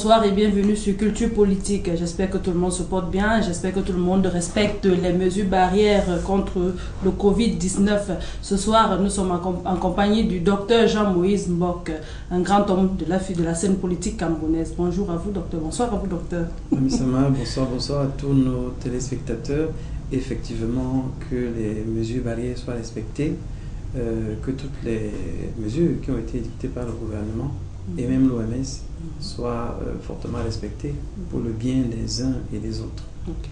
bonsoir et bienvenue sur Culture Politique. J'espère que tout le monde se porte bien, j'espère que tout le monde respecte les mesures barrières contre le Covid-19. Ce soir, nous sommes en compagnie du docteur Jean-Moïse Mbok, un grand homme de la scène politique camerounaise. Bonjour à vous, docteur. Bonsoir à vous, docteur. Sama, bonsoir à tous nos téléspectateurs. Effectivement, que les mesures barrières soient respectées, que toutes les mesures qui ont été dictées par le gouvernement et même l'OMS soient fortement respectées pour le bien des uns et des autres. Okay.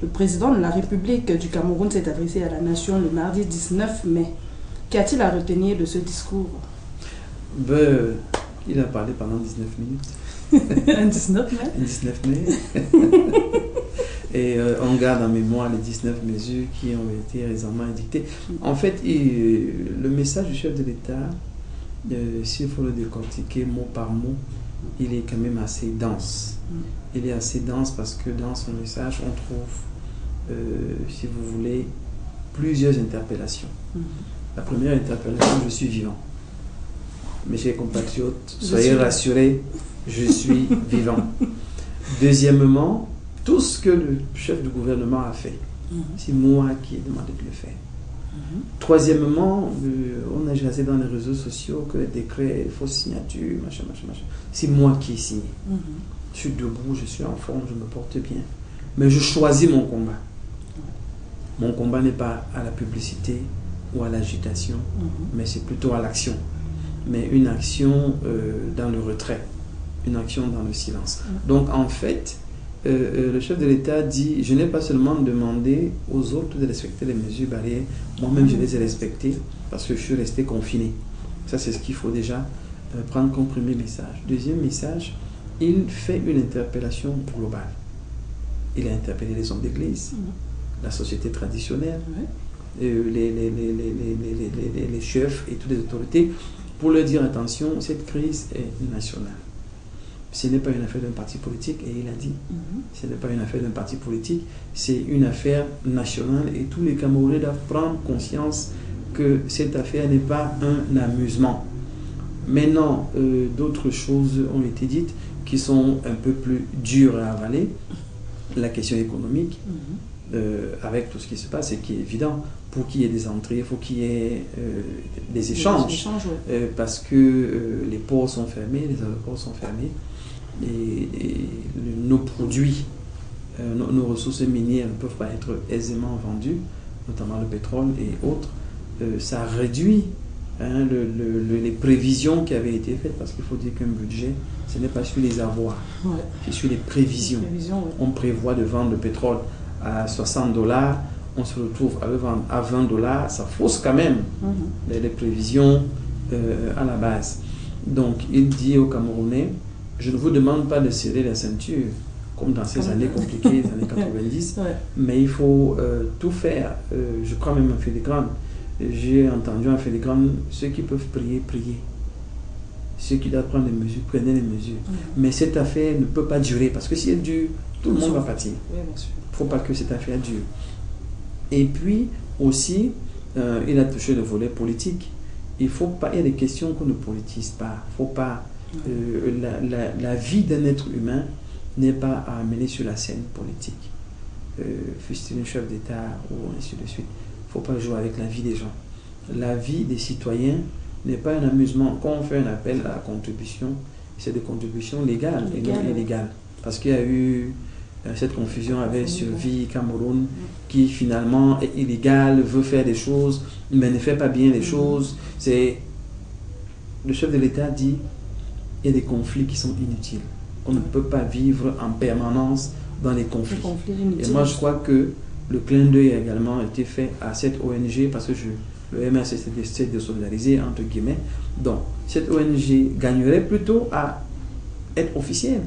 Le président de la République du Cameroun s'est adressé à la nation le mardi 19 mai. Qu'y a-t-il à retenir de ce discours? Il a parlé pendant 19 minutes. Un 19 mai? Un 19 mai. Et on garde en mémoire les 19 mesures qui ont été récemment édictées. En fait, le message du chef de l'État, s'il faut le décortiquer mot par mot, il est quand même assez dense. Il est assez dense parce que dans son message, on trouve, si vous voulez, plusieurs interpellations. La première interpellation, je suis vivant. Mes chers compatriotes, soyez rassurés, je suis vivant. Deuxièmement, tout ce que le chef du gouvernement a fait, c'est moi qui ai demandé de le faire. Troisièmement, on a jasé dans les réseaux sociaux que les décrets, fausses signatures, machin. C'est moi qui ai signé. Je suis debout, je suis en forme, je me porte bien. Mais je choisis mon combat. Mon combat n'est pas à la publicité ou à l'agitation, mais c'est plutôt à l'action. Mais une action dans le retrait, une action dans le silence. Donc en fait, le chef de l'État dit, je n'ai pas seulement demandé aux autres de respecter les mesures barrières, moi-même je les ai respectées parce que je suis resté confiné. Ça c'est ce qu'il faut déjà prendre comme premier message. Deuxième message, il fait une interpellation globale. Il a interpellé les hommes d'église, la société traditionnelle, les chefs et toutes les autorités pour leur dire attention, cette crise est nationale. Ce n'est pas une affaire d'un parti politique, et il a dit, ce n'est pas une affaire d'un parti politique, c'est une affaire nationale et tous les Camerounais doivent prendre conscience que cette affaire n'est pas un amusement. Maintenant, d'autres choses ont été dites qui sont un peu plus dures à avaler. La question économique, avec tout ce qui se passe, et qui est évident, pour qu'il y ait des entrées, il faut qu'il y ait des échanges, parce que les ports sont fermés, les aéroports sont fermés, et nos produits, nos ressources minières ne peuvent pas être aisément vendues, notamment le pétrole et autres. Ça réduit les prévisions qui avaient été faites, parce qu'il faut dire qu'un budget, ce n'est pas sur les avoirs, c'est sur les prévisions. On prévoit de vendre le pétrole à $60, on se retrouve à le vendre à $20, ça fausse quand même les prévisions à la base. Donc il dit aux Camerounais, je ne vous demande pas de serrer la ceinture comme dans ces années compliquées, les années 90, mais il faut tout faire. Je crois même en filigrane. J'ai entendu en filigrane, ceux qui peuvent prier, prier. Ceux qui doivent prendre les mesures, prenez les mesures. Mais cette affaire ne peut pas durer, parce que si elle dure, tout le monde va partir. Il ne faut pas que cette affaire dure. Et puis aussi, il a touché le volet politique. Il y a des questions qu'on ne politise pas. Il ne faut pas... la vie d'un être humain n'est pas à amener sur la scène politique. Fût-il un chef d'État ou ainsi de suite. Il ne faut pas jouer avec la vie des gens. La vie des citoyens n'est pas un amusement. Quand on fait un appel à la contribution, c'est des contributions légales et non illégales. Parce qu'il y a eu cette confusion avec Survie Cameroun, qui finalement est illégale, veut faire des choses, mais ne fait pas bien les choses. Le chef de l'État dit il y a des conflits qui sont inutiles. On ne peut pas vivre en permanence dans les conflits. Et moi, je crois que le clin d'œil a également été fait à cette ONG, parce que le MS essaie de solidariser, entre guillemets. Donc, cette ONG gagnerait plutôt à être officielle.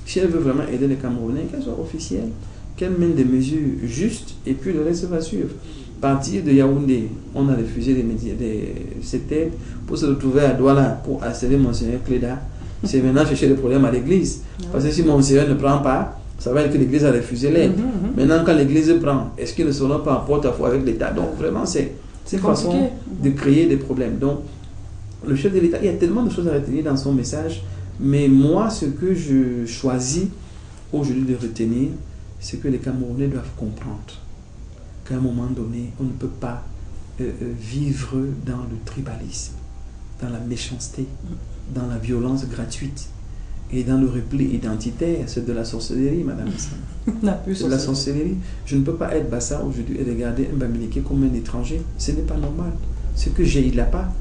Si elle veut vraiment aider les Camerounais, qu'elle soit officielle, qu'elle mène des mesures justes, et puis le reste va suivre. Partir de Yaoundé, on a refusé cette aide pour se retrouver à Douala pour harceler Monseigneur Cléda. C'est maintenant chercher des problèmes à l'église. Parce que si Monseigneur ne prend pas, ça va être que l'église a refusé l'aide. Maintenant, quand l'église prend, est-ce qu'ils ne seront pas en porte-à-faux avec l'État? Donc, vraiment, c'est une façon de créer des problèmes. Donc, le chef de l'État, il y a tellement de choses à retenir dans son message, Mais moi, ce que je choisis aujourd'hui de retenir, c'est que les Camerounais doivent comprendre qu'à un moment donné, on ne peut pas vivre dans le tribalisme, dans la méchanceté, dans la violence gratuite et dans le repli identitaire. C'est de la sorcellerie, madame. C'est de la sorcellerie. Je ne peux pas être Bassa aujourd'hui et regarder un Bamileke comme un étranger. Ce n'est pas normal. Ce que j'ai, il n'a pas.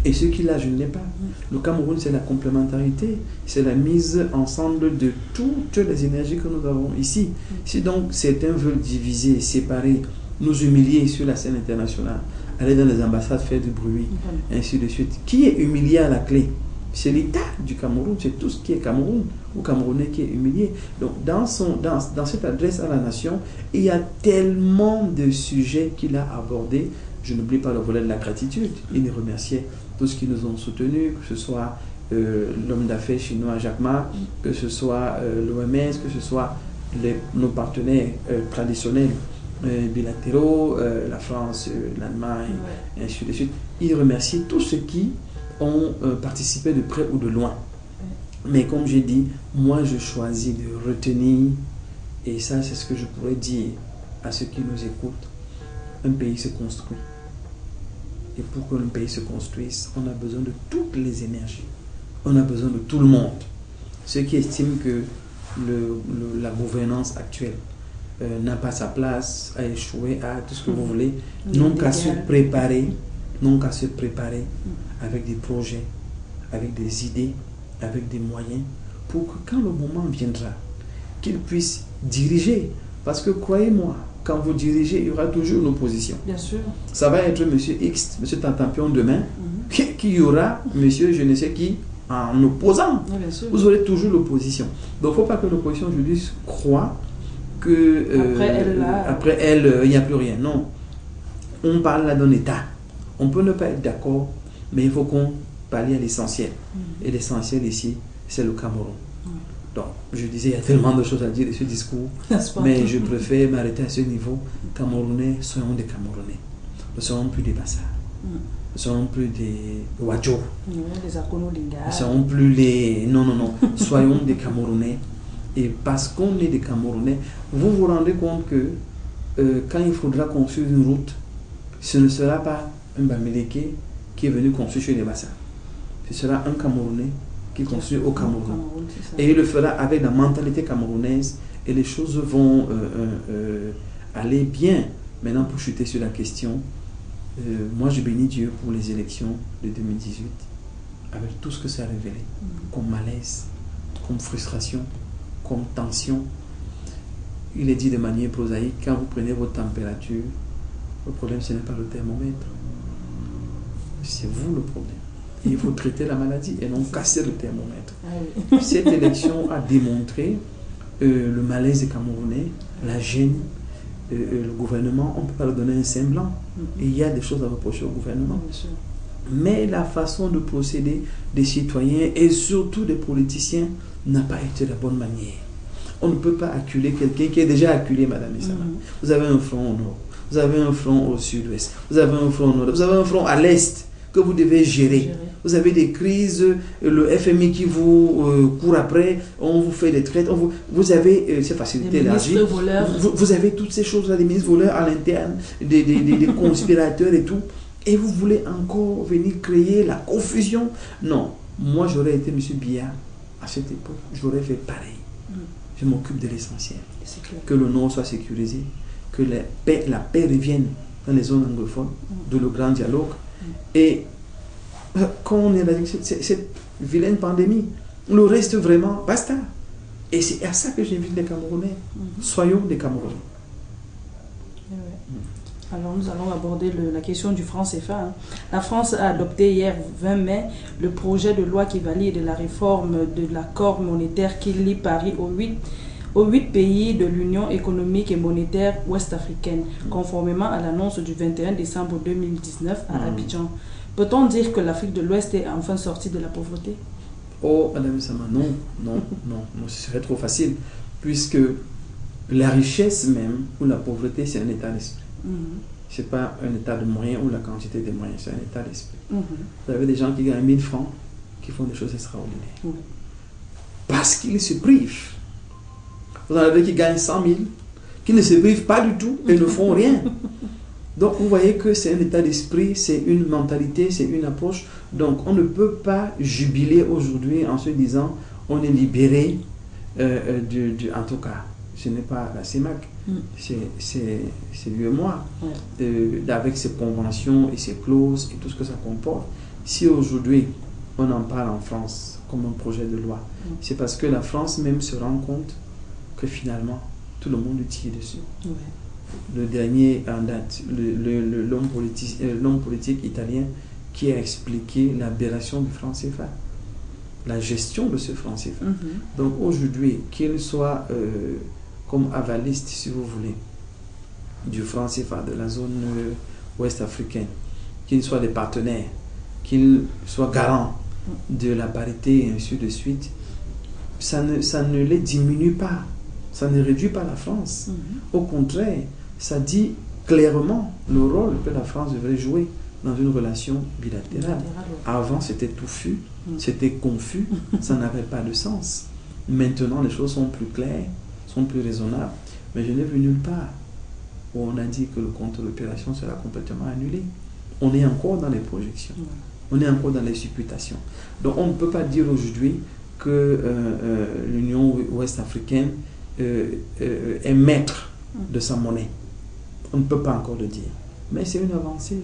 Et ce qu'il a, je ne l'ai pas. Le Cameroun, c'est la complémentarité. C'est la mise ensemble de toutes les énergies que nous avons ici. Si donc certains veulent diviser, séparer, nous humilier sur la scène internationale, aller dans les ambassades, faire du bruit, ainsi de suite. Qui est humilié à la clé? C'est l'État du Cameroun, c'est tout ce qui est Cameroun ou Camerounais qui est humilié. Donc dans cette adresse à la nation, il y a tellement de sujets qu'il a abordés. Je n'oublie pas le volet de la gratitude. Il remerciait tous ceux qui nous ont soutenus, que ce soit l'homme d'affaires chinois Jack Ma, que ce soit l'OMS, que ce soit nos partenaires traditionnels bilatéraux, la France, l'Allemagne, ainsi de suite. Il remerciait tous ceux qui ont participé de près ou de loin. Mais comme j'ai dit, moi je choisis de retenir, et ça c'est ce que je pourrais dire à ceux qui nous écoutent, un pays se construit. Et pour qu'un pays se construise, on a besoin de toutes les énergies. On a besoin de tout le monde. Ceux qui estiment que la gouvernance actuelle n'a pas sa place, a échoué, à tout ce que vous voulez, n'ont qu'à se préparer, avec des projets, avec des idées, avec des moyens, pour que quand le moment viendra, qu'ils puissent diriger. Parce que croyez-moi, quand vous dirigez, il y aura toujours une opposition. Bien sûr. Ça va être monsieur X, monsieur Tantampion demain, qui y aura monsieur je ne sais qui en opposant. Oui, bien sûr. Vous aurez toujours l'opposition. Donc il ne faut pas que l'opposition aujourd'hui croit que après elle, il n'y a plus rien. Non. On parle là d'un État. On peut ne pas être d'accord, mais il faut qu'on parle à l'essentiel. Et l'essentiel ici, c'est le Cameroun. Donc, je disais, il y a tellement de choses à dire de ce discours, mais je préfère m'arrêter à ce niveau. Camerounais, soyons des Camerounais. Nous ne serons plus des Bassa. Nous ne serons plus des Wadjo. Des Akono-Linga. Nous ne serons plus les... Non. Soyons des Camerounais. Et parce qu'on est des Camerounais, vous vous rendez compte que quand il faudra construire une route, ce ne sera pas un Bamileke qui est venu construire chez les Bassa. Ce sera un Camerounais qui construit au Cameroun. Et il le fera avec la mentalité camerounaise et les choses vont aller bien. Maintenant, pour chuter sur la question, moi je bénis Dieu pour les élections de 2018 avec tout ce que ça a révélé comme malaise, comme frustration, comme tension. Il est dit de manière prosaïque, quand vous prenez votre température, le problème ce n'est pas le thermomètre, c'est vous le problème. Il faut traiter la maladie et non casser le thermomètre. Cette élection a démontré le malaise des Camerounais, la gêne, le gouvernement. On ne peut pas leur donner un sein blanc. Et il y a des choses à reprocher au gouvernement. Mais la façon de procéder des citoyens et surtout des politiciens n'a pas été de la bonne manière. On ne peut pas acculer quelqu'un qui est déjà acculé, Madame Issama. Vous avez un front au nord, vous avez un front au sud-ouest, vous avez un front au nord, vous avez un front à l'est que vous devez gérer. Vous avez des crises, le FMI qui vous court après, on vous fait des traites, vous avez ces facilités élargies. Vous avez toutes ces choses-là, des ministres voleurs à l'interne, des conspirateurs et tout. Et vous voulez encore venir créer la confusion? Non. Moi, j'aurais été M. Biya à cette époque. J'aurais fait pareil. Je m'occupe de l'essentiel. Que le Nord soit sécurisé, que la paix revienne dans les zones anglophones, de le grand dialogue. Et quand on éradique cette vilaine pandémie, le reste vraiment, basta. Et c'est à ça que j'invite les Camerounais. Soyons des Camerounais. Alors nous allons aborder la question du franc CFA. La France a adopté hier 20 mai le projet de loi qui valide la réforme de l'accord monétaire qui lie Paris aux 8 pays de l'Union économique et monétaire ouest-africaine, conformément à l'annonce du 21 décembre 2019 à Abidjan. Peut-on dire que l'Afrique de l'Ouest est enfin sortie de la pauvreté? Oh, Madame Sama, non, ce serait trop facile, puisque la richesse même ou la pauvreté, c'est un état d'esprit. Ce n'est pas un état de moyens ou la quantité de moyens, c'est un état d'esprit. Vous avez des gens qui gagnent 1000 francs, qui font des choses extraordinaires. parce qu'ils se privent. Vous en avez qui gagnent 100 000, qui ne se privent pas du tout et ne font rien. Donc vous voyez que c'est un état d'esprit, c'est une mentalité, c'est une approche. Donc on ne peut pas jubiler aujourd'hui en se disant on est libéré en tout cas. Ce n'est pas la CEMAC, c'est lui et moi, avec ses conventions et ses clauses et tout ce que ça comporte. Si aujourd'hui on en parle en France comme un projet de loi, c'est parce que la France même se rend compte que finalement tout le monde lui tire dessus. Le dernier en date, l'homme politique italien qui a expliqué l'aberration du franc CFA, la gestion de ce franc CFA. Donc aujourd'hui, qu'il soit comme avaliste, si vous voulez, du franc CFA, de la zone ouest africaine, qu'il soit des partenaires, qu'il soit garant de la parité et ainsi de suite, ça ne les diminue pas, ça ne réduit pas la France. Au contraire, ça dit clairement le rôle que la France devrait jouer dans une relation bilatérale. Avant, c'était touffu, c'était confus, ça n'avait pas de sens. Maintenant, les choses sont plus claires, sont plus raisonnables. Mais je n'ai vu nulle part où on a dit que le compte de l'opération sera complètement annulé. On est encore dans les projections, on est encore dans les supputations. Donc, on ne peut pas dire aujourd'hui que l'Union ouest-africaine est maître de sa monnaie. On ne peut pas encore le dire. Mais c'est une avancée.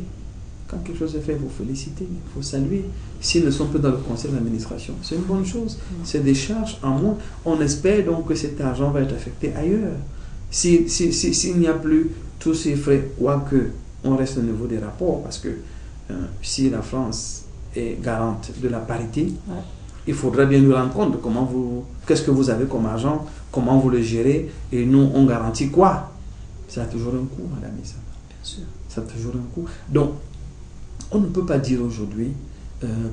Quand quelque chose est fait, il faut féliciter, il faut saluer. S'ils ne sont plus dans le conseil d'administration, c'est une bonne chose. C'est des charges en moins. On espère donc que cet argent va être affecté ailleurs. S'il n'y a plus tous ces frais, quoique on reste au niveau des rapports, parce que si la France est garante de la parité, il faudrait bien nous rendre compte de qu'est-ce que vous avez comme argent, comment vous le gérez, et nous, on garantit quoi. Ça a toujours un coût, madame Issa. Bien sûr. Ça a toujours un coût. Donc, on ne peut pas dire aujourd'hui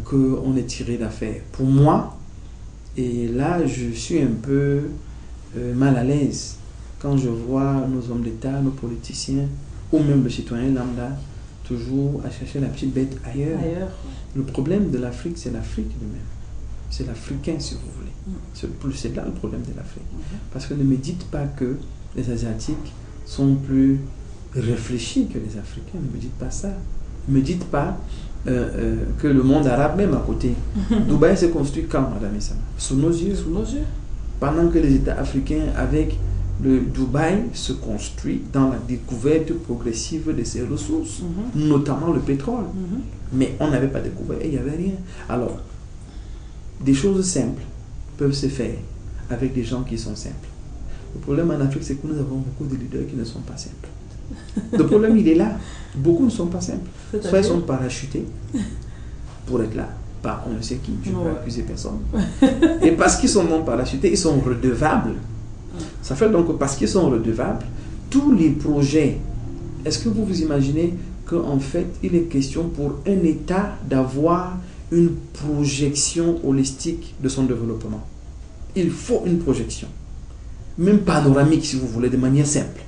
qu'on est tiré d'affaire. Pour moi, et là, je suis un peu mal à l'aise quand je vois nos hommes d'État, nos politiciens, ou même le citoyen lambda, toujours à chercher la petite bête ailleurs. Le problème de l'Afrique, c'est l'Afrique lui-même. C'est l'Africain, si vous voulez. C'est là le problème de l'Afrique. Parce que ne me dites pas que les Asiatiques sont plus réfléchis que les Africains. Ne me dites pas ça. Ne me dites pas que le monde arabe, même à côté, Dubaï s'est construit quand, madame Issa? Sous nos yeux. Sous nos yeux. Pendant que les États africains, avec le Dubaï, se construit dans la découverte progressive de ses ressources, notamment le pétrole. Mais on n'avait pas découvert et il n'y avait rien. Alors, des choses simples peuvent se faire avec des gens qui sont simples. Le problème en Afrique, c'est que nous avons beaucoup de leaders qui ne sont pas simples. Le problème, il est là. Beaucoup ne sont pas simples. Soit ils sont parachutés pour être là, par on ne sait qui, je ne peux accuser personne. Et parce qu'ils sont non parachutés, ils sont redevables. Ça fait donc que parce qu'ils sont redevables, tous les projets, est-ce que vous vous imaginez qu'en fait, il est question pour un État d'avoir une projection holistique de son développement? Il faut une projection, même panoramique si vous voulez, de manière simple.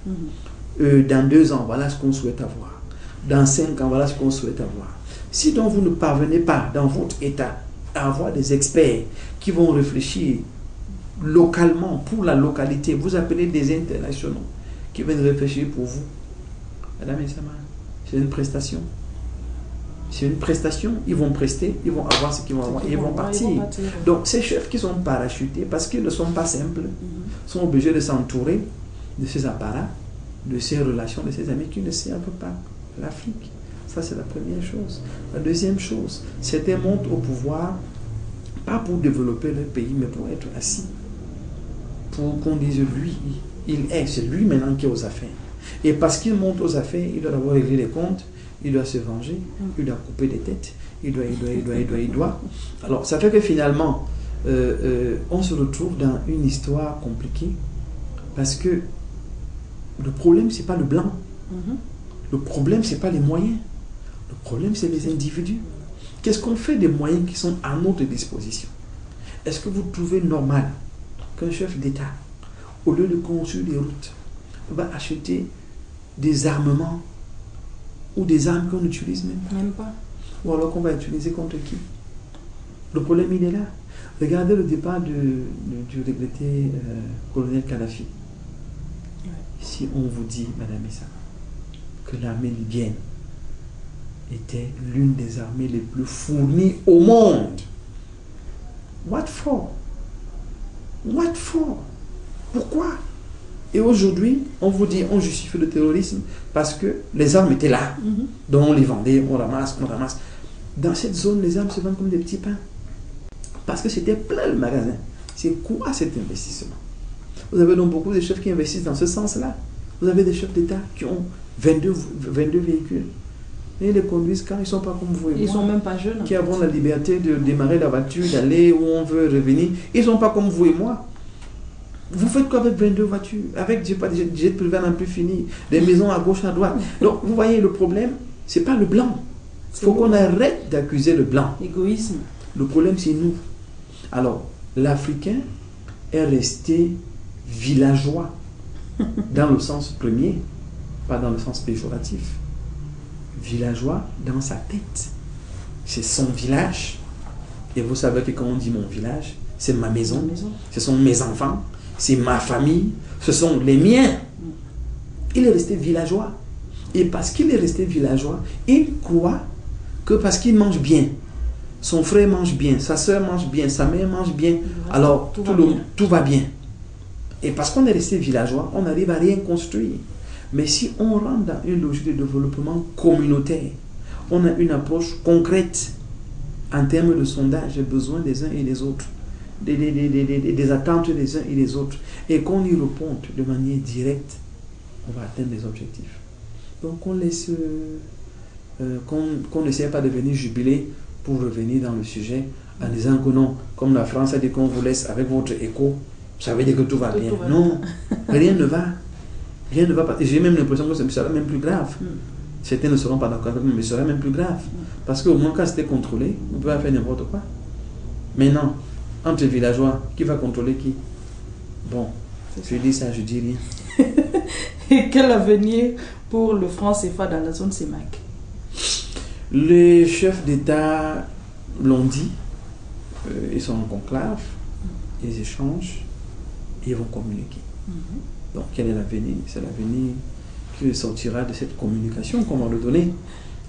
Dans 2 ans, voilà ce qu'on souhaite avoir. Dans 5 ans, voilà ce qu'on souhaite avoir. Si donc vous ne parvenez pas dans votre État à avoir des experts qui vont réfléchir localement, pour la localité, vous appelez des internationaux qui viennent réfléchir pour vous. Madame Issama, c'est une prestation. C'est une prestation, ils vont prester, ils vont avoir ce qu'ils vont avoir et ils vont partir. Donc ces chefs qui sont parachutés, parce qu'ils ne sont pas simples, sont obligés de s'entourer de ces apparats, de ces relations, de ces amis qui ne servent pas l'Afrique. Ça, c'est la première chose. La deuxième chose, certains montent au pouvoir, pas pour développer leur pays, mais pour être assis. Pour qu'on dise, lui, c'est lui maintenant qui est aux affaires. Et parce qu'il monte aux affaires, il doit d'abord régler les comptes, il doit se venger, il doit couper des têtes, il doit. Alors, ça fait que finalement, on se retrouve dans une histoire compliquée parce que le problème, ce n'est pas le blanc. Le problème, ce n'est pas les moyens. Le problème, c'est les individus. Qu'est-ce qu'on fait des moyens qui sont à notre disposition? Est-ce que vous trouvez normal qu'un chef d'État, au lieu de construire des routes, va acheter des armements ou des armes qu'on utilise même pas. Ou alors qu'on va utiliser contre qui? Le problème, il est là. Regardez le départ du regretté colonel Kadhafi. Ouais. Si on vous dit, Madame Issa, que l'armée libyenne était l'une des armées les plus fournies au monde, what for? What for? Pourquoi? Et aujourd'hui, on vous dit, on justifie le terrorisme parce que les armes étaient là. Donc on les vendait, on ramasse. Dans cette zone, les armes se vendent comme des petits pains. Parce que c'était plein le magasin. C'est quoi cet investissement? Vous avez donc beaucoup de chefs qui investissent dans ce sens-là. Vous avez des chefs d'État qui ont 22 véhicules. Et ils les conduisent quand ils ne sont pas comme vous et moi. Ils ne sont même pas jeunes. Qui avons la liberté de démarrer la voiture, d'aller où on veut revenir. Ils ne sont pas comme vous et moi. Vous faites quoi avec 22 voitures? Avec, je sais pas, des jets privés à n'en plus finir. Des maisons à gauche, à droite. Donc, vous voyez, le problème, ce n'est pas le blanc. Il faut qu'on arrête d'accuser le blanc. Égoïsme. Le problème, c'est nous. Alors, l'Africain est resté villageois dans le sens premier, pas dans le sens péjoratif. Villageois dans sa tête. C'est son village. Et vous savez que quand on dit mon village, c'est ma maison, ce sont mes enfants, c'est ma famille, ce sont les miens. Il est resté villageois. Et parce qu'il est resté villageois, il croit que parce qu'il mange bien, son frère mange bien, sa soeur mange bien, sa mère mange bien, alors tout va bien. Et parce qu'on est resté villageois, on n'arrive à rien construire. Mais si on rentre dans une logique de développement communautaire, on a une approche concrète en termes de sondage des besoins des uns et des autres, des attentes des uns et des autres, et qu'on y réponde de manière directe, on va atteindre les objectifs. Donc on laisse, qu'on n'essaie pas de venir jubiler pour revenir dans le sujet en disant que non, comme la France a dit qu'on vous laisse avec votre écho, ça veut dire que tout va bien. Non, rien ne va. Rien ne va pas. J'ai même l'impression que ça sera même plus grave. Certains ne seront pas d'accord avec moi, mais ça sera même plus grave. Parce qu'au moins quand c'était contrôlé, on peut faire n'importe quoi. Maintenant, entre villageois, qui va contrôler qui? Bon, je dis ça, je dis rien. Et quel avenir pour le franc CFA dans la zone CEMAC? Les chefs d'État l'ont dit, ils sont en conclave, ils échangent, et ils vont communiquer. Donc quel est l'avenir? C'est l'avenir qui sortira de cette communication qu'on va leur donner.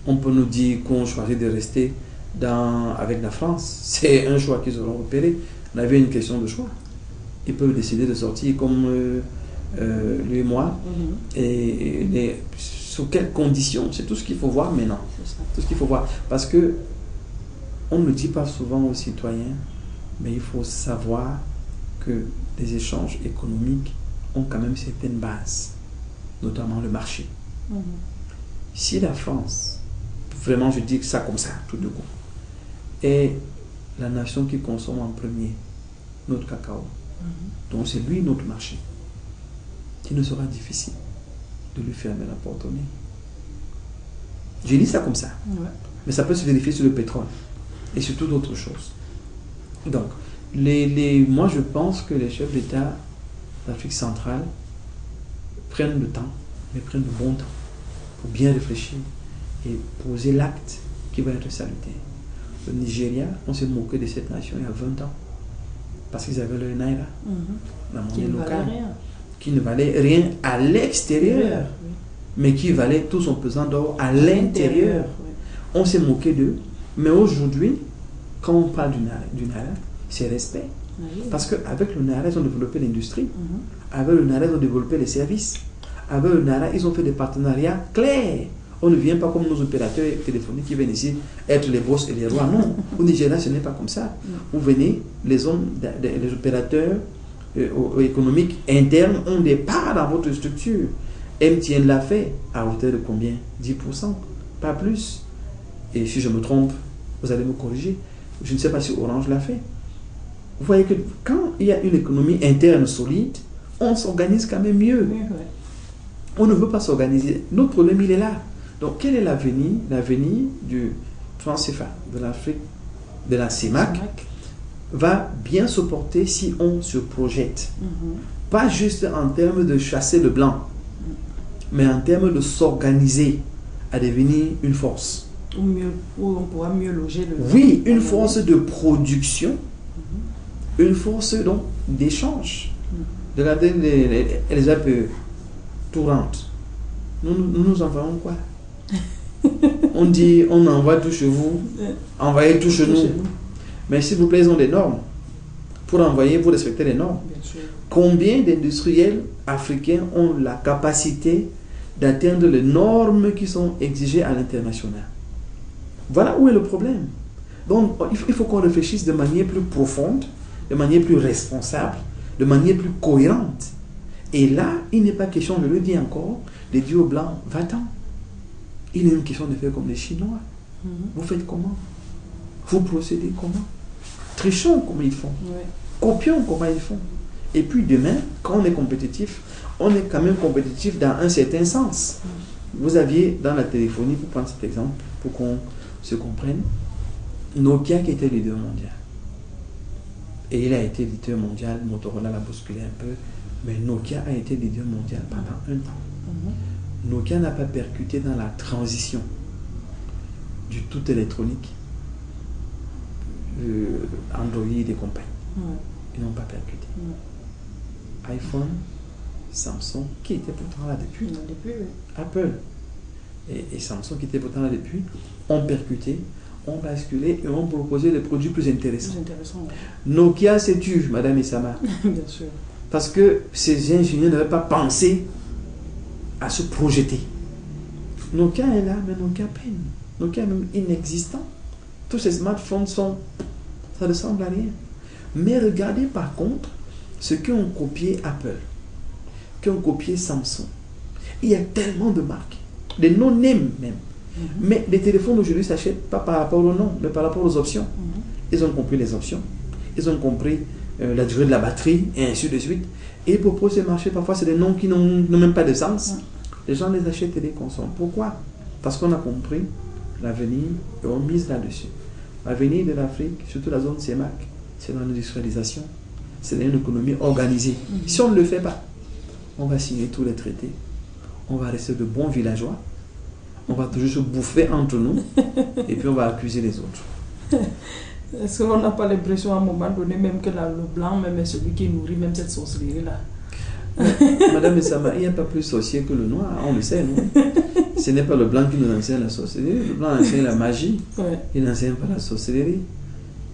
On peut nous dire qu'on choisit de rester avec la France. C'est un choix qu'ils auront opéré. On avait une question de choix. Ils peuvent décider de sortir comme lui et moi. Et sous quelles conditions? C'est tout ce qu'il faut voir maintenant. Tout ce qu'il faut voir. Parce que on ne le dit pas souvent aux citoyens, mais il faut savoir que les échanges économiques ont quand même certaines bases, notamment le marché. Si la France, vraiment je dis ça comme ça, tout de coup, est la nation qui consomme en premier notre cacao, donc c'est lui notre marché, il ne sera difficile de lui fermer la porte au nez. J'ai dit ça comme ça, mais ça peut se vérifier sur le pétrole et sur toute autre chose. Donc, moi je pense que les chefs d'État d'Afrique centrale prennent le temps, mais prennent le bon temps pour bien réfléchir et poser l'acte qui va être salutaire. Le Nigeria, on s'est moqué de cette nation il y a 20 ans parce qu'ils avaient le naira, la monnaie locale, qui ne valait rien à l'extérieur, mais qui valait tout son pesant d'or à l'intérieur. On s'est moqué d'eux, mais aujourd'hui, quand on parle du naira, c'est respect. Parce qu'avec le naira, ils ont développé l'industrie. Avec le naira, ils ont développé les services. Avec le naira, ils ont fait des partenariats clairs. On ne vient pas comme nos opérateurs téléphoniques qui viennent ici être les boss et les rois. Non, au Nigeria, ce n'est pas comme ça. Vous venez, les opérateurs économiques internes ont des parts dans votre structure. MTN l'a fait à hauteur de combien? 10%, pas plus. Et si je me trompe, vous allez me corriger. Je ne sais pas si Orange l'a fait. Vous voyez que quand il y a une économie interne solide, on s'organise quand même mieux. On ne veut pas s'organiser. Notre problème, il est là. Donc, quel est l'avenir? L'avenir du franc CFA, de l'Afrique, de la CEMAC, va bien se porter si on se projette. Pas juste en termes de chasser le blanc, mais en termes de s'organiser à devenir une force. Où on pourra mieux loger le... Oui, une force de production, une force donc d'échange. Regardez les appels tourantes. Nous envoyons quoi? On dit, on envoie tout chez vous, envoyez tout chez nous. Mais s'il vous plaît, ils ont des normes. Pour envoyer, vous respectez les normes. Combien d'industriels africains ont la capacité d'atteindre les normes qui sont exigées à l'international? Voilà où est le problème. Donc, il faut qu'on réfléchisse de manière plus profonde, de manière plus responsable, de manière plus cohérente. Et là, il n'est pas question, je le dis encore, de dire aux Blancs, va-t'en. Il est une question de faire comme les Chinois. Vous faites comment? Vous procédez comment? Trichons comme ils font. Copions comment ils font. Et puis demain, quand on est compétitif, on est quand même compétitif dans un certain sens. Vous aviez dans la téléphonie, pour prendre cet exemple, pour qu'on se comprenne, Nokia qui était leader mondial. Et il a été leader mondial, Motorola l'a bousculé un peu, mais Nokia a été leader mondial pendant un temps. Nokia n'a pas percuté dans la transition du tout électronique, Android et compagnie. Ils n'ont pas percuté. iPhone, Samsung, qui était pourtant là depuis, Apple et Samsung, qui était pourtant là depuis, ont percuté, ont basculé et ont proposé des produits plus intéressants. Nokia s'est tu, Madame Isama. Bien sûr. Parce que ces ingénieurs n'avaient pas pensé à se projeter. Nokia est là, mais Nokia peine. Nokia est même inexistant. Tous ces smartphones ça ne ressemble à rien. Mais regardez par contre ce qu'ont copié Apple, qu'ont copié Samsung. Il y a tellement de marques, des non-names même. Mais les téléphones aujourd'hui ne s'achètent pas par rapport au nom, mais par rapport aux options. Ils ont compris les options, ils ont compris la durée de la batterie, et ainsi de suite. Et pour ces marchés, parfois, c'est des noms qui n'ont même pas de sens. Les gens les achètent et les consomment. Pourquoi? Parce qu'on a compris l'avenir et on mise là-dessus. L'avenir de l'Afrique, surtout la zone CEMAC, c'est dans l'industrialisation, c'est dans une économie organisée. Si on ne le fait pas, on va signer tous les traités, on va rester de bons villageois, on va toujours se bouffer entre nous, et puis on va accuser les autres. Est-ce qu'on n'a pas l'impression à un moment donné même que le blanc même est celui qui nourrit même cette sorcellerie-là? Madame Essama, il n'y a pas plus sorcier que le noir, on le sait, non? Ce n'est pas le blanc qui nous enseigne la sorcellerie, le blanc enseigne la magie, il n'enseigne pas la sorcellerie.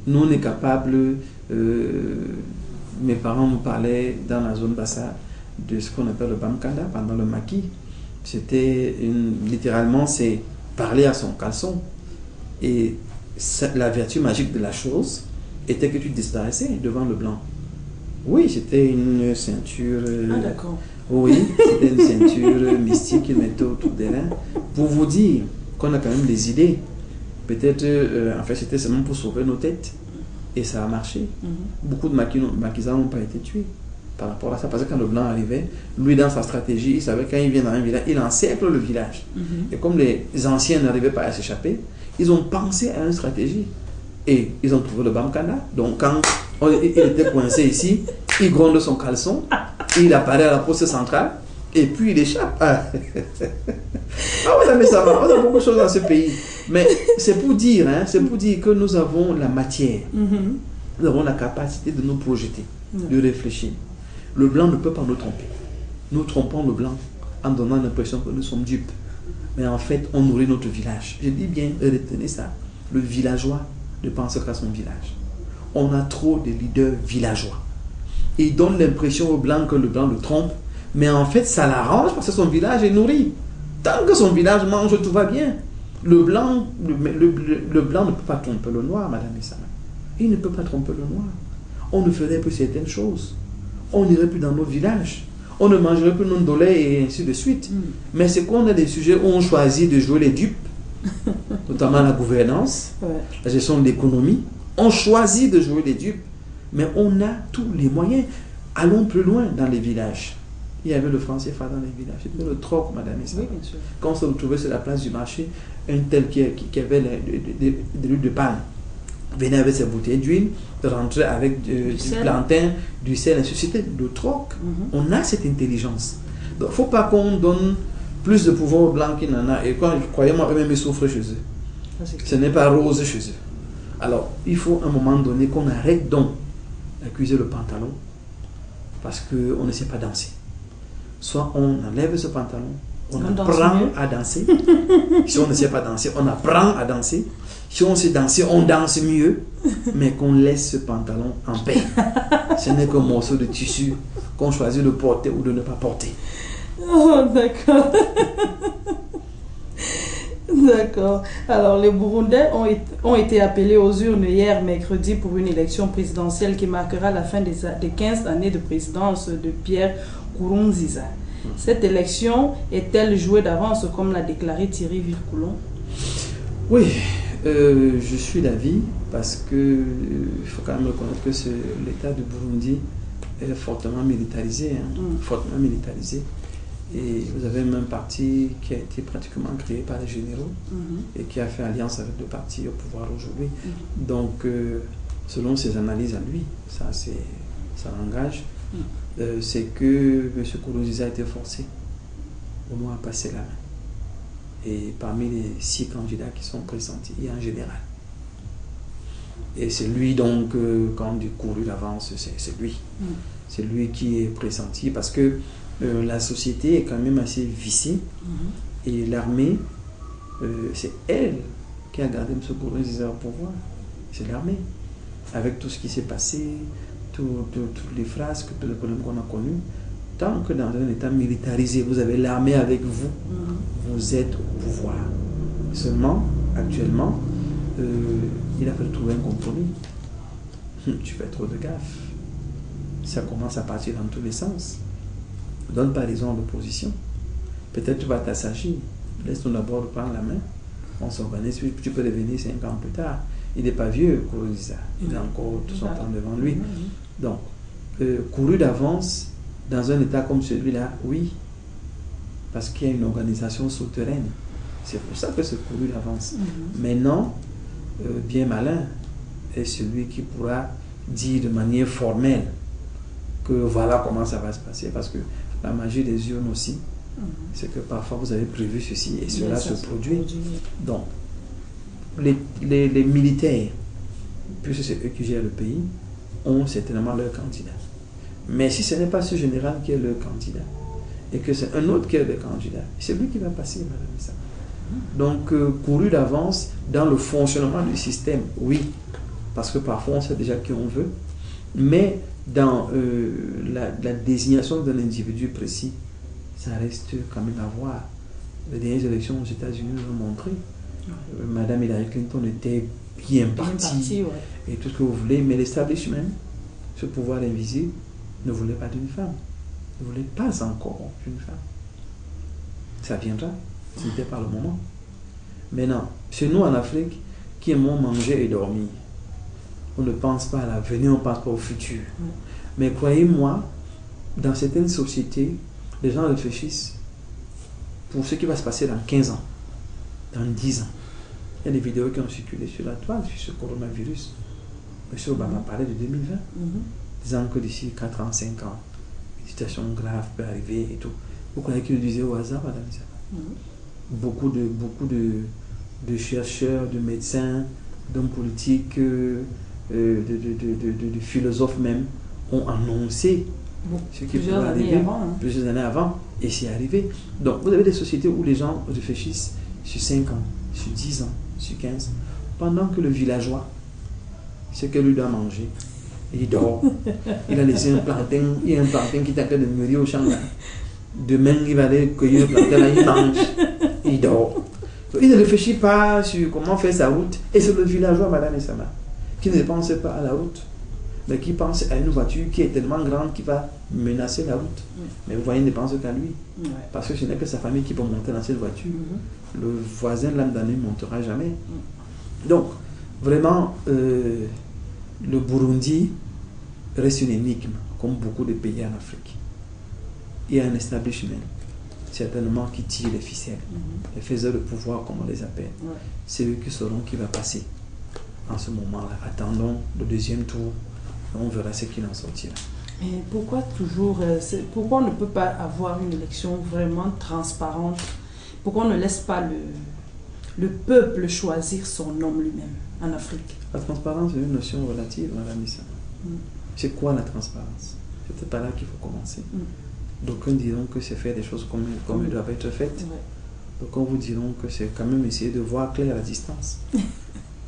Nous, on est capables, mes parents nous parlaient dans la zone Bassa de ce qu'on appelle le Bamkanda pendant le maquis. C'était littéralement, c'est parler à son caleçon. Et la vertu magique de la chose était que tu disparaissais devant le blanc. Oui, c'était une ceinture. Ah, d'accord. Oui, c'était une ceinture mystique qu'ils mettaient autour des reins. Pour vous dire qu'on a quand même des idées. Peut-être, en fait, c'était seulement pour sauver nos têtes. Et ça a marché. Beaucoup de maquisards n'ont pas été tués par rapport à ça. Parce que quand le blanc arrivait, lui, dans sa stratégie, il savait que quand il vient dans un village, il encercle le village. Et comme les anciens n'arrivaient pas à s'échapper, ils ont pensé à une stratégie. Et ils ont trouvé le Bamkanda. Donc, quand il était coincé ici, il gronde son caleçon, il apparaît à la poste centrale, et puis il échappe. Ah ouais, mais ça va. On a beaucoup de choses dans ce pays. Mais c'est pour dire, c'est pour dire que nous avons la matière. Nous avons la capacité de nous projeter, de réfléchir. Le blanc ne peut pas nous tromper. Nous trompons le blanc en donnant l'impression que nous sommes dupes. Mais en fait, on nourrit notre village. Je dis bien, retenez ça. Le villageois ne pense qu'à son village. On a trop de leaders villageois. Il donne l'impression au blanc que le blanc le trompe. Mais en fait, ça l'arrange parce que son village est nourri. Tant que son village mange, tout va bien. Le blanc ne peut pas tromper le noir, Madame Essama. Il ne peut pas tromper le noir. On ne ferait plus certaines choses. On n'irait plus dans nos villages. On ne mangerait plus nos ndolé et ainsi de suite. Mais c'est qu'on a des sujets où on choisit de jouer les dupes, notamment la gouvernance, la gestion de l'économie. On choisit de jouer les dupes, mais on a tous les moyens. Allons plus loin dans les villages. Il y avait le franc CFA dans les villages. C'était le troc, Madame Essama. Oui, bien sûr. Quand on se retrouvait sur la place du marché, un tel qui avait de l'huile de palme venait avec ses bouteilles d'huile, rentrait avec du plantain, du sel, c'était le troc. On a cette intelligence. Donc, il ne faut pas qu'on donne plus de pouvoir aux blancs qu'il n'en a. Et quand, croyez-moi, eux-mêmes, ils souffrent chez eux. Ce n'est pas rose chez eux. Alors, il faut à un moment donné qu'on arrête donc d'accuser le pantalon parce qu'on ne sait pas danser. Soit on enlève ce pantalon, on apprend à danser. Si on ne sait pas danser, on apprend à danser. Si on sait danser, on danse mieux, mais qu'on laisse ce pantalon en paix. Ce n'est qu'un morceau de tissu qu'on choisit de porter ou de ne pas porter. Oh, d'accord. D'accord. Alors, les Burundais ont été appelés aux urnes hier mercredi pour une élection présidentielle qui marquera la fin des 15 années de présidence de Pierre Nkurunziza. Cette élection est-elle jouée d'avance, comme l'a déclaré Thierry Vircoulon? Oui, je suis d'avis parce que il faut quand même reconnaître que l'État du Burundi est fortement militarisé. Fortement militarisé. Et vous avez même un parti qui a été pratiquement créé par les généraux et qui a fait alliance avec le parti au pouvoir aujourd'hui. Donc, selon ses analyses à lui, ça l'engage, c'est que M. Nkurunziza a été forcé au moins à passer la main. Et parmi les 6 candidats qui sont pressentis, il y a un général. Et c'est lui donc, quand on dit couru d'avance, c'est lui. C'est lui qui est pressenti parce que la société est quand même assez viciée et l'armée, c'est elle qui a gardé M. Nkurunziza au pouvoir. C'est l'armée. Avec tout ce qui s'est passé, toutes les frasques, tous les problèmes qu'on a connus, tant que dans un État militarisé, vous avez l'armée avec vous, vous êtes au pouvoir. Seulement, actuellement, il a fallu trouver un compromis. Tu fais trop de gaffe. Ça commence à partir dans tous les sens. Donne pas raison à l'opposition. Peut-être tu vas t'assagir. Laisse-nous d'abord prendre la main. On s'organise, tu peux revenir 5 ans plus tard. Il n'est pas vieux, Nkurunziza. Il a encore tout son temps devant lui. Donc, couru d'avance dans un État comme celui-là, oui, parce qu'il y a une organisation souterraine. C'est pour ça que c'est couru d'avance. Maintenant, bien malin est celui qui pourra dire de manière formelle que voilà comment ça va se passer, parce que la magie des urnes aussi, c'est que parfois vous avez prévu ceci et cela se produit. Donc, les militaires, puisque c'est eux qui gèrent le pays, ont certainement leur candidat. Mais si ce n'est pas ce général qui est le candidat, et que c'est un autre qui est le candidat, c'est lui qui va passer, madame Issa. Donc, couru d'avance dans le fonctionnement du système, oui, parce que parfois on sait déjà qui on veut, mais dans la désignation d'un individu précis, ça reste quand même à voir. Les dernières élections aux États-Unis nous ont montré. Madame Hillary Clinton était bien partie, et tout ce que vous voulez, mais l'establishment, ce pouvoir invisible, ne voulait pas d'une femme. Ne voulait pas encore d'une femme. Ça viendra, ce n'était pas le moment. Maintenant, chez nous en Afrique, qui aimons manger et dormir, on ne pense pas à l'avenir, on pense pas au futur. Mais croyez-moi, dans certaines sociétés, les gens réfléchissent pour ce qui va se passer dans 15 ans, dans 10 ans. Il y a des vidéos qui ont circulé sur la toile sur ce coronavirus. M. Obama parlait de 2020, disant que d'ici 4 ans, 5 ans, une situation grave peut arriver et tout. Vous croyez qu'il le disait au hasard, madame Issa? Beaucoup de chercheurs, de médecins, d'hommes politiques, de philosophes même, ont annoncé ce qui pourrait arriver plusieurs années avant, et c'est arrivé. Donc, vous avez des sociétés où les gens réfléchissent sur 5 ans, sur 10 ans, sur 15, pendant que le villageois, ce que lui doit manger, il dort. Il a laissé un plantain, il y a un plantain qui est en train de mûrir au champ là. Demain, il va aller cueillir le plantain là, il mange, il dort. Donc, il ne réfléchit pas sur comment faire sa route, et c'est le villageois, madame Essama, qui ne pense pas à la route, mais qui pense à une voiture qui est tellement grande qui va menacer la route. Mais vous voyez, il ne pense qu'à lui. Parce que ce n'est que sa famille qui peut monter dans cette voiture. Le voisin lambda ne montera jamais. Donc, vraiment, le Burundi reste une énigme, comme beaucoup de pays en Afrique. Il y a un establishment, certainement, qui tire les ficelles. Les faiseurs de pouvoir, comme on les appelle. C'est eux qui sauront qui va passer en ce moment-là. Attendons le deuxième tour. On verra ce qu'il en sortira. Mais pourquoi pourquoi on ne peut pas avoir une élection vraiment transparente? Pourquoi on ne laisse pas le peuple choisir son homme lui-même en Afrique? La transparence est une notion relative, Madame Issa. C'est quoi la transparence? C'est peut-être par là qu'il faut commencer. D'aucuns diront que c'est faire des choses comme elles doivent être faites. D'aucuns vous diront que c'est quand même essayer de voir clair à la distance.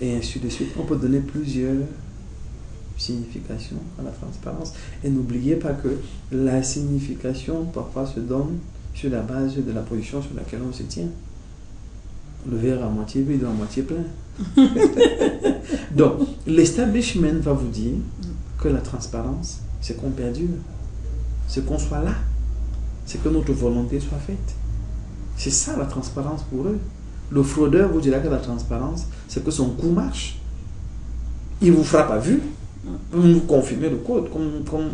Et ainsi de suite. On peut donner plusieurs significations à la transparence. Et n'oubliez pas que la signification parfois se donne sur la base de la position sur laquelle on se tient. Le verre à moitié vide ou à moitié plein. Donc, l'establishment va vous dire que la transparence, c'est qu'on perdure. C'est qu'on soit là. C'est que notre volonté soit faite. C'est ça la transparence pour eux. Le fraudeur vous dira que la transparence, c'est que son coup marche. Il vous frappe à vue. Vous confirmez le code,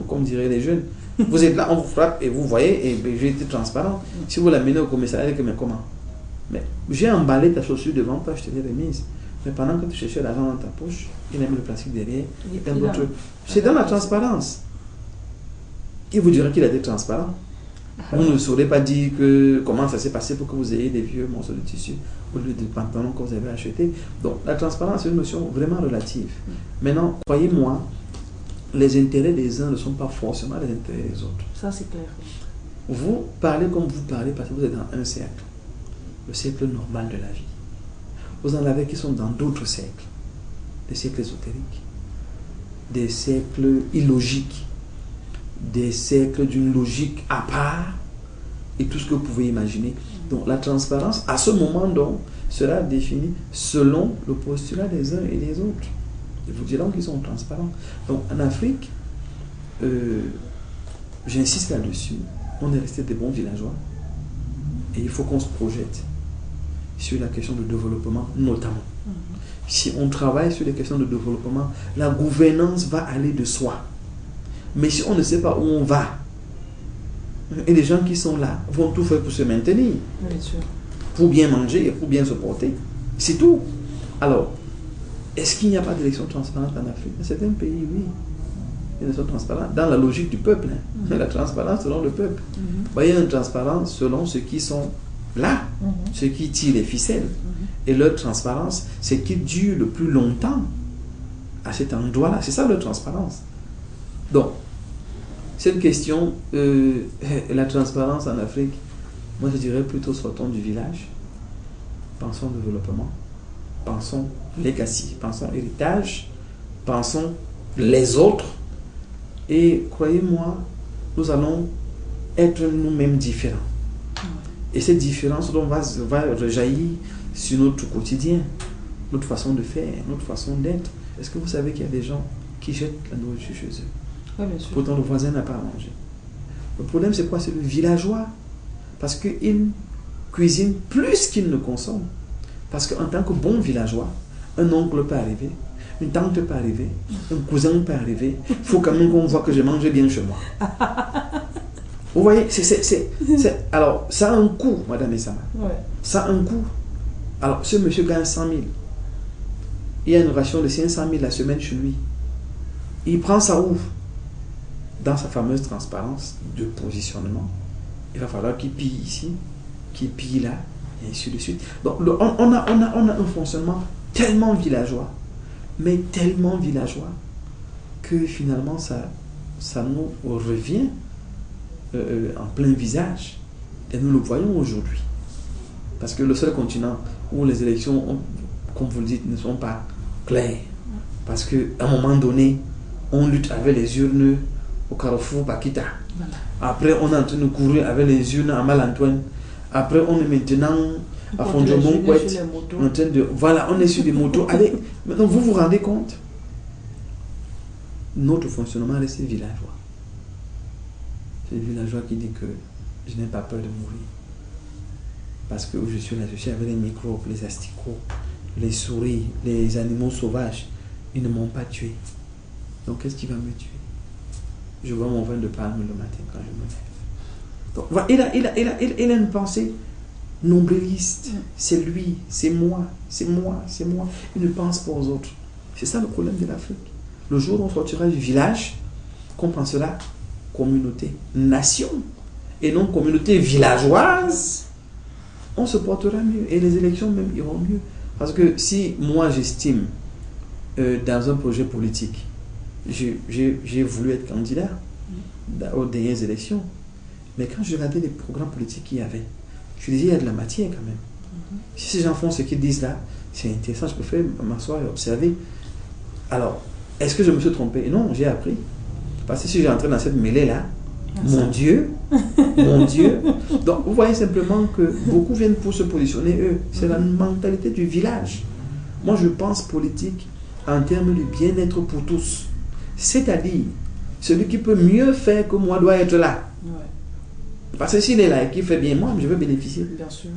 comme diraient les jeunes. Vous êtes là, on vous frappe et vous voyez, et j'ai été transparent. Si vous l'amenez au commissariat, mais comment? Mais j'ai emballé ta chaussure devant toi, je te l'ai remise. Mais pendant que tu cherchais l'argent dans ta poche, il a mis le plastique derrière. C'est dans la transparence. Il vous dira qu'il a été transparent. Vous ne saurez pas dire comment ça s'est passé pour que vous ayez des vieux morceaux de tissu au lieu de pantalons que vous avez achetés. Donc la transparence est une notion vraiment relative. Maintenant, croyez-moi, les intérêts des uns ne sont pas forcément les intérêts des autres. Ça, c'est clair. Vous parlez comme vous parlez parce que vous êtes dans un cercle. Le cercle normal de la vie. Vous en avez qui sont dans d'autres cercles. Des cercles ésotériques. Des cercles illogiques. Des cercles d'une logique à part. Et tout ce que vous pouvez imaginer. Donc la transparence, à ce moment donc, sera définie selon le postulat des uns et des autres. Ils vous diront qu'ils sont transparents. Donc en Afrique, j'insiste là-dessus, on est resté des bons villageois. Et il faut qu'on se projette sur la question de développement notamment. Si on travaille sur les questions de développement, la gouvernance va aller de soi. Mais si on ne sait pas où on va, et les gens qui sont là vont tout faire pour se maintenir, bien sûr, pour bien manger et pour bien se porter. C'est tout. Alors, est-ce qu'il n'y a pas d'élection transparente en Afrique? Dans certains pays, oui. Une élection transparente dans la logique du peuple. La transparence selon le peuple. Il y a une transparence selon ceux qui sont là, ceux qui tirent les ficelles. Et leur transparence, c'est qu'ils durent le plus longtemps à cet endroit-là. C'est ça leur transparence. Donc, cette question, la transparence en Afrique, moi je dirais plutôt sortons du village, pensons développement, pensons legacy, pensons héritage, pensons les autres, et croyez-moi, nous allons être nous-mêmes différents. Et cette différence va rejaillir sur notre quotidien, notre façon de faire, notre façon d'être. Est-ce que vous savez qu'il y a des gens qui jettent la nourriture chez eux? Oui, bien sûr. Pourtant le voisin n'a pas à manger. Le problème c'est quoi? C'est le villageois. Parce qu'il cuisine plus qu'il ne consomme. Parce qu'en tant que bon villageois, un oncle peut arriver, une tante peut arriver, un cousin peut arriver. Il faut quand même qu'on voit que je mange bien chez moi. Vous voyez, alors ça a un coût, Madame Essama. Ouais. Ça a un coût. Alors ce monsieur gagne 100 000. Il y a une ration de 500 000 la semaine chez lui. Il prend ça où? Dans sa fameuse transparence de positionnement. Il va falloir qu'il pille ici, qu'il pille là, et ainsi de suite. Donc on a un fonctionnement tellement villageois, mais tellement villageois, que finalement ça nous revient en plein visage. Et nous le voyons aujourd'hui. Parce que le seul continent où les élections, comme vous le dites, ne sont pas claires. Parce qu'à un moment donné, on lutte avec les urnes au carrefour Bakita. Voilà. Après, on est en train de courir avec les urnes à Mal-Antoine. Après, on est maintenant à Fondjomon-Kouet. Voilà, on est sur des motos. Allez, maintenant, vous vous rendez compte? Notre fonctionnement reste villageois. C'est le villageois qui dit que je n'ai pas peur de mourir. Parce que où je suis là, je suis avec les microbes, les asticots, les souris, les animaux sauvages. Ils ne m'ont pas tué. Donc, qu'est-ce qui va me tuer? Je vois mon vin de palme le matin quand je me lève. Donc, il a une pensée nombriliste. C'est lui, c'est moi, c'est moi, c'est moi. Il ne pense pas aux autres. C'est ça le problème de l'Afrique. Le jour où on sortira du village, qu'on pensera communauté, nation, et non communauté villageoise, on se portera mieux et les élections même iront mieux. Parce que si moi j'estime dans un projet politique, j'ai voulu être candidat aux dernières élections, mais quand je regardais les programmes politiques qu'il y avait, je disais il y a de la matière quand même. Si ces gens font ce qu'ils disent là, c'est intéressant, je préfère m'asseoir et observer. Alors, est-ce que je me suis trompé? Non, j'ai appris. Parce que si j'entrais dans cette mêlée-là, mon Dieu, mon Dieu. Donc, vous voyez simplement que beaucoup viennent pour se positionner, eux. C'est la mentalité du village. Moi, je pense politique en termes de bien-être pour tous. C'est-à-dire, celui qui peut mieux faire que moi doit être là. Ouais. Parce que s'il est là et qu'il fait bien, moi, je veux bénéficier. Bien sûr.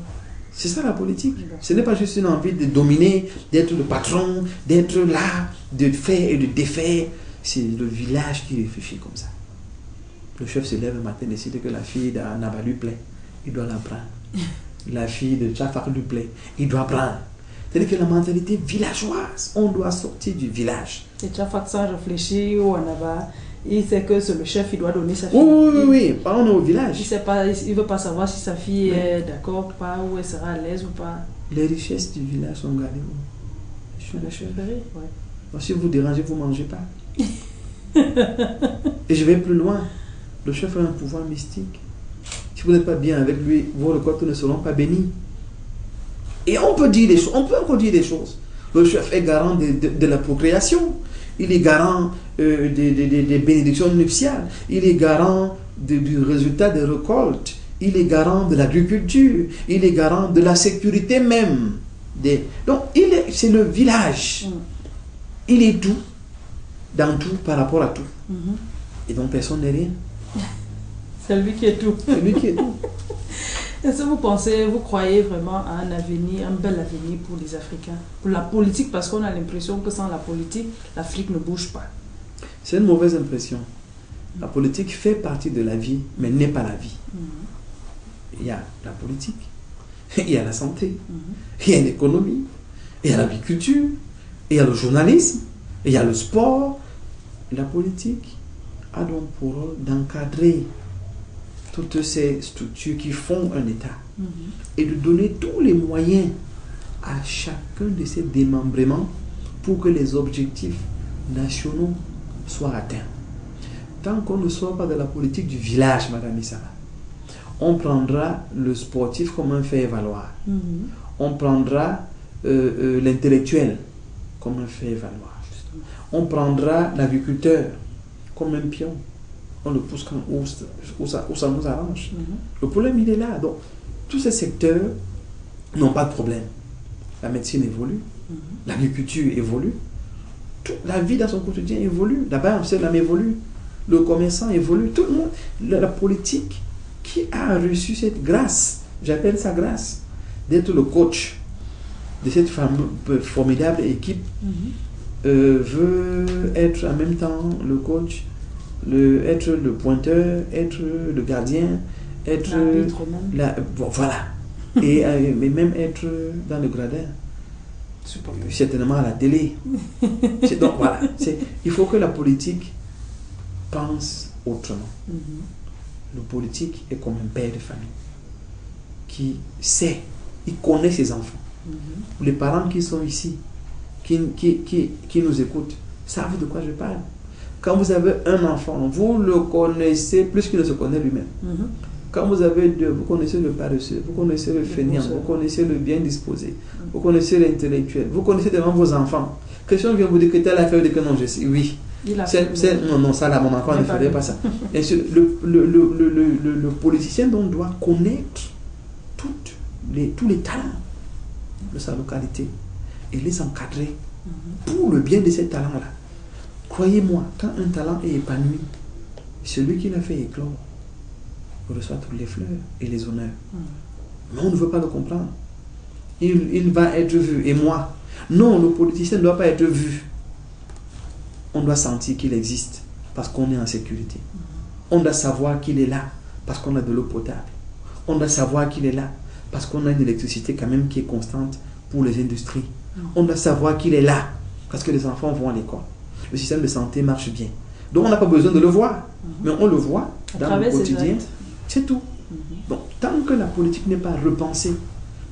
C'est ça la politique. Ce n'est pas juste une envie de dominer, d'être le patron, d'être là, de faire et de défaire. C'est le village qui réfléchit comme ça. Le chef se lève le matin et décide que la fille d'Anaba lui plaît. Il doit la prendre. La fille de Tchafak lui plaît. Il doit prendre. C'est-à-dire que la mentalité villageoise, on doit sortir du village. Et Tchafak sans réfléchir ou Anaba, il sait que c'est le chef, il doit donner sa fille. Oui. On est au village. Il ne veut pas savoir si sa fille est d'accord ou pas, ou elle sera à l'aise ou pas. Les richesses du village sont gardées. Je suis le chef. Ouais. Donc, si vous dérangez, vous ne mangez pas. Et je vais plus loin. Le chef a un pouvoir mystique. Si vous n'êtes pas bien avec lui, vos récoltes ne seront pas bénies. Et on peut dire des choses. On peut encore dire des choses. Le chef est garant de la procréation. Il est garant des bénédictions nuptiales. Il est garant du résultat des récoltes. Il est garant de l'agriculture. Il est garant de la sécurité même. Donc, c'est le village. Il est tout, dans tout, par rapport à tout. Et donc, personne n'est rien. C'est lui qui est tout. C'est lui qui est tout. Est-ce que vous croyez vraiment à un avenir, un bel avenir pour les Africains, pour la politique, parce qu'on a l'impression que sans la politique, l'Afrique ne bouge pas? C'est une mauvaise impression. La politique fait partie de la vie, mais n'est pas la vie. Il y a la politique, il y a la santé, il y a l'économie, il y a l'agriculture, il y a le journalisme, il y a le sport. La politique a donc pour rôle d'encadrer toutes ces structures qui font un État et de donner tous les moyens à chacun de ces démembrements pour que les objectifs nationaux soient atteints. Tant qu'on ne sort pas de la politique du village, Madame Issa, on prendra le sportif comme un fait valoir. On prendra l'intellectuel comme un fait valoir. On prendra l'agriculteur comme un pion. On le pousse où ça nous arrange. Le problème, il est là. Donc, tous ces secteurs n'ont pas de problème. La médecine évolue, l'agriculture évolue, la vie dans son quotidien évolue. La banque évolue, le commerçant évolue, tout le monde. La politique qui a reçu cette grâce, j'appelle ça grâce, d'être le coach de cette formidable équipe, veut être en même temps le coach, être le pointeur, être le gardien, être voilà, et même être dans le gradin, certainement à la télé. Donc voilà, il faut que la politique pense autrement. Le politique est comme un père de famille qui sait, il connaît ses enfants. Les parents qui sont ici, qui nous écoutent, savent de quoi je parle. Quand vous avez un enfant, vous le connaissez plus qu'il ne se connaît lui-même. Quand vous avez deux, vous connaissez le paresseux, vous connaissez le fainéant, vous connaissez le bien disposé, vous connaissez l'intellectuel, vous connaissez devant vos enfants. Quelqu'un vient vous dire que telle affaire, vous dites que non, je sais, oui. Non, ça là, mon enfant ne ferait pas ça. Et le politicien donc doit connaître tous les talents de sa localité et les encadrer pour le bien de ces talents-là. Croyez-moi, quand un talent est épanoui, celui qui l'a fait éclore reçoit toutes les fleurs et les honneurs. Mais on ne veut pas le comprendre. Il va être vu. Et moi, non, le politicien ne doit pas être vu. On doit sentir qu'il existe parce qu'on est en sécurité. On doit savoir qu'il est là parce qu'on a de l'eau potable. On doit savoir qu'il est là parce qu'on a une électricité quand même qui est constante pour les industries. On doit savoir qu'il est là parce que les enfants vont à l'école. Le système de santé marche bien. Donc on n'a pas besoin de le voir, mais on le voit dans le quotidien. C'est tout. Donc tant que la politique n'est pas repensée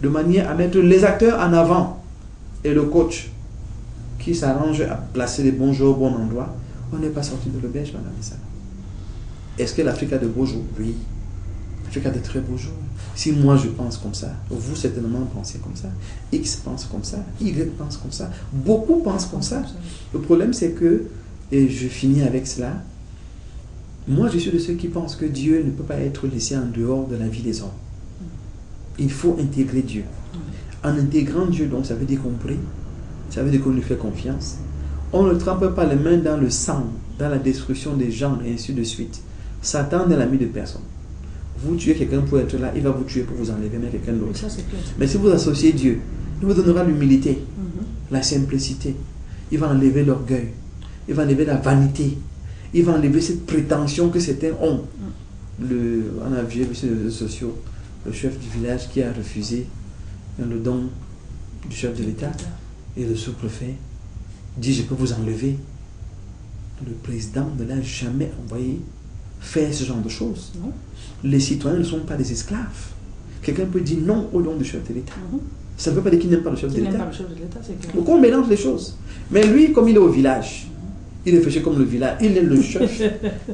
de manière à mettre les acteurs en avant et le coach qui s'arrange à placer les bons jours au bon endroit, on n'est pas sorti de l'auberge, madame Issa. Est-ce que l'Afrique a de beaux jours? Oui. L'Afrique a de très beaux jours. Si moi je pense comme ça, vous certainement pensez comme ça, X pense comme ça, Y pense comme ça, beaucoup pensent comme ça. Le problème c'est que, et je finis avec cela, moi je suis de ceux qui pensent que Dieu ne peut pas être laissé en dehors de la vie des hommes. Il faut intégrer Dieu. En intégrant Dieu, donc ça veut dire qu'on prie, ça veut dire qu'on lui fait confiance. On ne trempe pas les mains dans le sang, dans la destruction des gens et ainsi de suite. Satan n'est l'ami de personne. Vous tuez quelqu'un pour être là, il va vous tuer pour vous enlever, mais quelqu'un d'autre. Mais si vous associez Dieu, il vous donnera l'humilité, la simplicité. Il va enlever l'orgueil, il va enlever la vanité, il va enlever cette prétention que certains ont. On a vu sur les réseaux sociaux le chef du village qui a refusé le don du chef de l'État et le sous-préfet dit je peux vous enlever. Le président ne l'a jamais envoyé faire ce genre de choses. Non. Les citoyens ne sont pas des esclaves. Quelqu'un peut dire non au don du chef de l'État. Ça ne veut pas dire qu'il n'aime pas le chef de l'État. Donc on mélange les choses. Mais lui, comme il est au village, il réfléchit comme le village, il est le chef.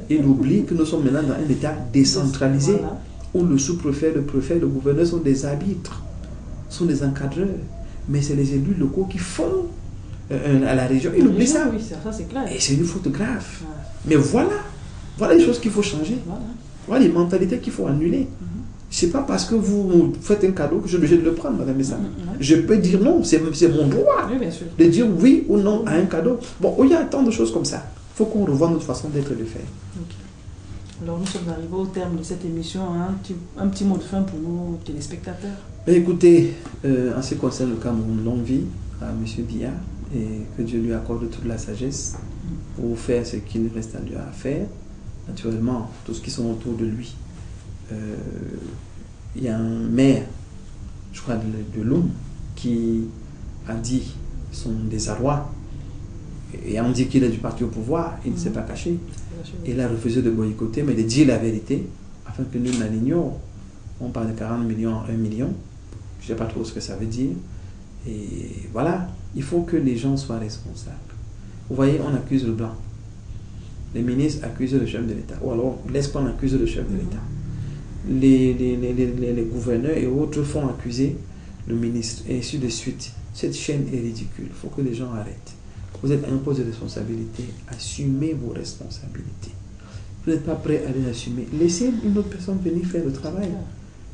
Il oublie que nous sommes maintenant dans un État décentralisé, voilà, où le sous-préfet, le préfet, le gouverneur sont des arbitres, sont des encadreurs. Mais c'est les élus locaux qui font à la région. Il oublie ça. Oui, ça c'est clair. Et c'est une faute grave. Mais voilà les choses qu'il faut changer. Voilà les mentalités qu'il faut annuler. Ce n'est pas parce que vous faites un cadeau que je suis obligé de le prendre, madame Messa. Je peux dire non, c'est mon droit de dire oui ou non à un cadeau. Bon, il y a tant de choses comme ça. Il faut qu'on revoie notre façon d'être et de faire. Alors nous sommes arrivés au terme de cette émission. Un petit mot de fin pour nos téléspectateurs. Écoutez, en ce qui concerne le Cameroun, longue vie à M. Biya et que Dieu lui accorde toute la sagesse pour faire ce qu'il reste à lui à faire. Naturellement, tous ceux qui sont autour de lui. Il y a un maire, je crois, de Loum, qui a dit son désarroi. Et on dit qu'il est du parti au pouvoir, il ne s'est pas caché. Il a refusé de boycotter, mais de dire la vérité, afin que nul n'en ignore. On parle de 40 millions à 1 million. Je ne sais pas trop ce que ça veut dire. Et voilà, il faut que les gens soient responsables. Vous voyez, on accuse le blanc. Les ministres accusent le chef de l'État. Ou alors, l'Espagne accuse le chef de l'État. Les gouverneurs et autres font accuser le ministre, et ainsi de suite. Cette chaîne est ridicule. Il faut que les gens arrêtent. Vous êtes à un poste de responsabilité. Assumez vos responsabilités. Vous n'êtes pas prêt à les assumer. Laissez une autre personne venir faire le travail.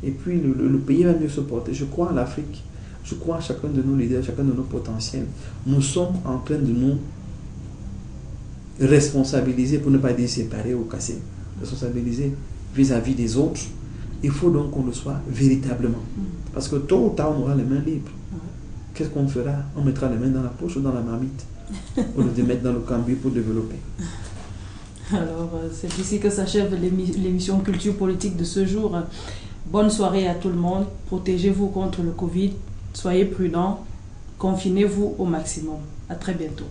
Et puis, le pays va mieux se porter. Je crois en l'Afrique. Je crois en chacun de nos leaders, chacun de nos potentiels. Nous sommes en train de nous responsabiliser, pour ne pas dire séparer ou casser. Responsabiliser vis-à-vis des autres. Il faut donc qu'on le soit véritablement. Parce que tôt ou tard, on aura les mains libres. Qu'est-ce qu'on fera? On mettra les mains dans la poche ou dans la marmite au lieu de mettre dans le cambio pour développer. Alors, c'est ici que s'achève l'émission Culture Politique de ce jour. Bonne soirée à tout le monde. Protégez-vous contre le Covid. Soyez prudents. Confinez-vous au maximum. À très bientôt.